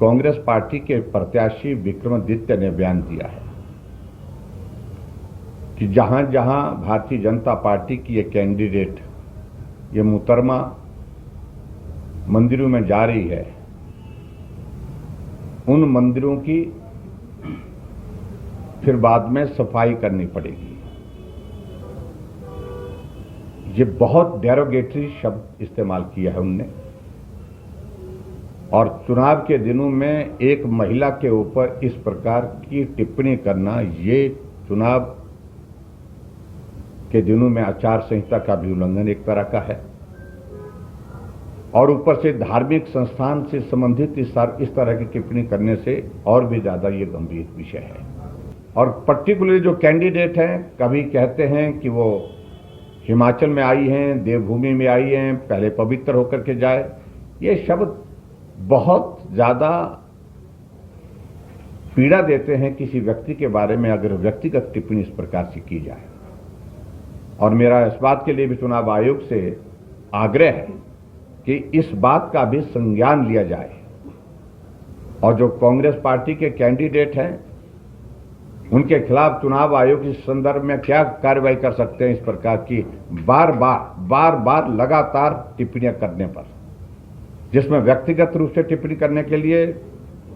Congress party के प्रत्याशी विक्रमादित्य ने बयान दिया है कि जहां जहां भारतीय जनता पार्टी की ये कैंडिडेट ये मुहतरमा मंदिरों में जा रही है, उन मंदिरों की फिर बाद में सफाई करनी पड़ेगी। ये बहुत डेरोगेटरी शब्द इस्तेमाल किया है उनने, और चुनाव के दिनों में एक महिला के ऊपर इस प्रकार की टिप्पणी करना, ये चुनाव के दिनों में आचार संहिता का भी उल्लंघन एक तरह का है, और ऊपर से धार्मिक संस्थान से संबंधित इस तरह की टिप्पणी करने से और भी ज्यादा ये गंभीर विषय है। और पर्टिकुलरली जो कैंडिडेट हैं, कभी कहते हैं कि वो हिमाचल में आई हैं, देवभूमि में आई हैं, पहले पवित्र होकर के जाए, ये शब्द बहुत ज्यादा पीड़ा देते हैं किसी व्यक्ति के बारे में अगर व्यक्तिगत टिप्पणी इस प्रकार से की जाए। और मेरा इस बात के लिए भी चुनाव आयोग से आग्रह है कि इस बात का भी संज्ञान लिया जाए, और जो कांग्रेस पार्टी के कैंडिडेट हैं उनके खिलाफ चुनाव आयोग इस संदर्भ में क्या कार्रवाई कर सकते हैं इस प्रकार की बार बार लगातार टिप्पणियां करने पर, जिसमें व्यक्तिगत रूप से टिप्पणी करने के लिए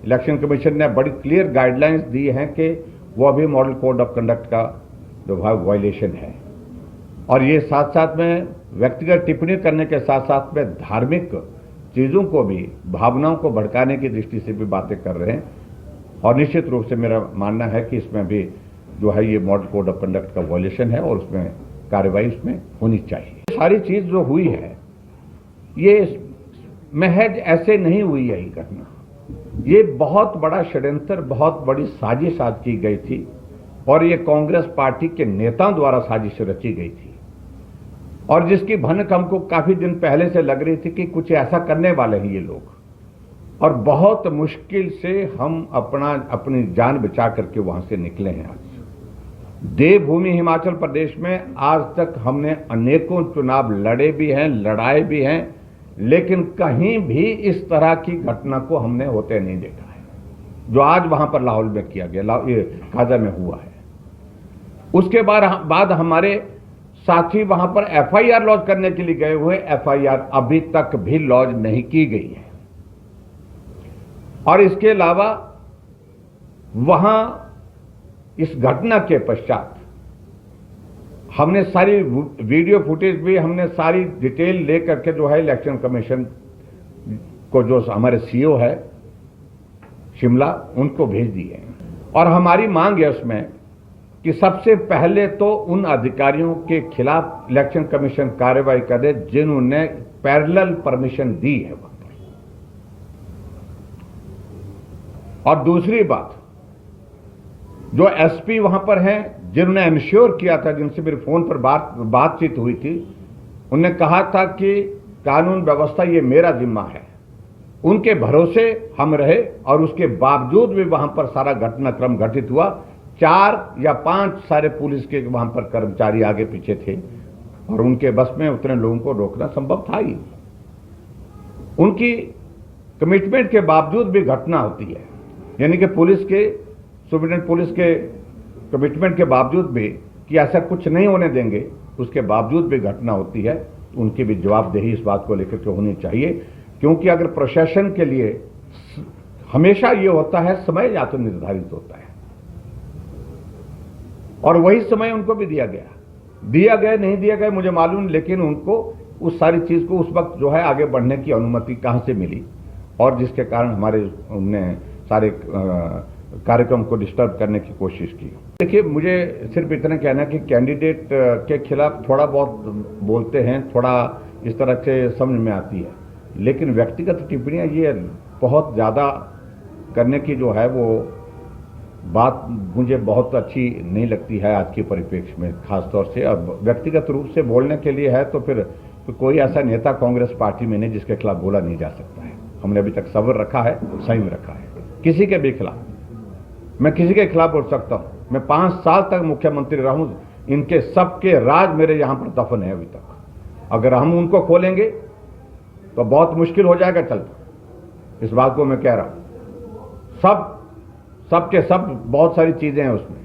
इलेक्शन कमीशन ने बड़ी क्लियर गाइडलाइंस दी हैं कि वो अभी मॉडल कोड ऑफ कंडक्ट का जो है वायलेशन है। और ये साथ साथ में व्यक्तिगत टिप्पणी करने के साथ साथ में धार्मिक चीजों को भी, भावनाओं को भड़काने की दृष्टि से भी बातें कर रहे हैं, और निश्चित रूप से मेरा मानना है कि इसमें भी जो है ये मॉडल कोड ऑफ कंडक्ट का वायलेशन है और उसमें कार्रवाई उसमें होनी चाहिए। सारी चीज जो हुई है ये महज ऐसे नहीं हुई है, ये घटना, ये बहुत बड़ा षड्यंत्र, बहुत बड़ी साजिश आज की गई थी, और ये कांग्रेस पार्टी के नेताओं द्वारा साजिश रची गई थी, और जिसकी भनक हमको काफी दिन पहले से लग रही थी कि कुछ ऐसा करने वाले हैं ये लोग, और बहुत मुश्किल से हम अपनी जान बचा करके वहां से निकले हैं। आज देवभूमि हिमाचल प्रदेश में आज तक हमने अनेकों चुनाव लड़े भी हैं, लड़ाए भी हैं, लेकिन कहीं भी इस तरह की घटना को हमने होते नहीं देखा है जो आज वहां पर लाहौल में किया गया, ये काजा में हुआ है। उसके बाद हमारे साथी वहां पर एफआईआर लॉन्च करने के लिए गए हुए, एफआईआर अभी तक भी लॉन्च नहीं की गई है। और इसके अलावा वहां इस घटना के पश्चात हमने सारी वीडियो फुटेज भी, हमने सारी डिटेल लेकर के जो है इलेक्शन कमीशन को, जो हमारे सीईओ है शिमला, उनको भेज दिए हैं। और हमारी मांग है उसमें कि सबसे पहले तो उन अधिकारियों के खिलाफ इलेक्शन कमीशन कार्रवाई करे जिन्होंने पैरेलल परमिशन दी है वहां पर। और दूसरी बात, जो एसपी वहां पर हैं, जिन्होंने इंश्योर किया था, जिनसे मेरे फोन पर बातचीत हुई थी, उन्होंने कहा था कि कानून व्यवस्था ये मेरा जिम्मा है, उनके भरोसे हम रहे, और उसके बावजूद भी वहां पर सारा घटनाक्रम घटित हुआ। 4 या 5 सारे पुलिस के वहां पर कर्मचारी आगे पीछे थे, और उनके बस में उतने लोगों को रोकना संभव था ही। उनकी कमिटमेंट के बावजूद भी घटना होती है, यानी कि पुलिस के सुप्रीटेंडेंट पुलिस के कमिटमेंट के बावजूद भी कि ऐसा कुछ नहीं होने देंगे, उसके बावजूद भी घटना होती है। उनकी भी जवाबदेही इस बात को लेकर के होनी चाहिए, क्योंकि अगर प्रशासन के लिए हमेशा ये होता है, समय या तो निर्धारित होता है, और वही समय उनको भी दिया गया नहीं दिया गया मुझे मालूम नहीं, लेकिन उनको उस सारी चीज को उस वक्त जो है आगे बढ़ने की अनुमति कहां से मिली, और जिसके कारण उनने सारे कार्यक्रम को डिस्टर्ब करने की कोशिश की। देखिए, मुझे सिर्फ इतना कहना कि कैंडिडेट के खिलाफ थोड़ा बहुत बोलते हैं, थोड़ा इस तरह से समझ में आती है, लेकिन व्यक्तिगत टिप्पणियां ये बहुत ज्यादा करने की जो है वो बात मुझे बहुत अच्छी नहीं लगती है आज के परिप्रेक्ष्य में, खासतौर से। अब व्यक्तिगत रूप से बोलने के लिए है तो फिर कोई ऐसा नेता कांग्रेस पार्टी में नहीं जिसके खिलाफ बोला नहीं जा सकता है। हमने अभी तक सब्र रखा है, संयम रखा है, किसी के भी खिलाफ। मैं किसी के खिलाफ बोल सकता हूं। मैं 5 साल तक मुख्यमंत्री रहा हूं, इनके सबके राज मेरे यहां पर दफन है अभी तक। अगर हम उनको खोलेंगे तो बहुत मुश्किल हो जाएगा चलता, इस बात को मैं कह रहा हूं। सबके सब बहुत सारी चीजें हैं उसमें,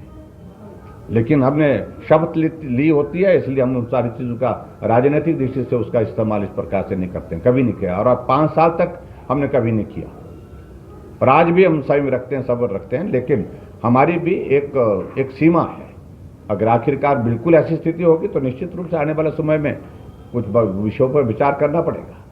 लेकिन हमने शपथ ली होती है, इसलिए हम उन सारी चीजों का राजनीतिक दृष्टि से उसका इस्तेमाल इस प्रकार से नहीं करते हैं, कभी नहीं किया। और अब 5 साल तक हमने कभी नहीं किया। और आज भी हम संयम रखते हैं, सब्र रखते हैं, लेकिन हमारी भी एक सीमा है। अगर आखिरकार बिल्कुल ऐसी स्थिति होगी तो निश्चित रूप से आने वाले समय में कुछ विषयों पर विचार करना पड़ेगा।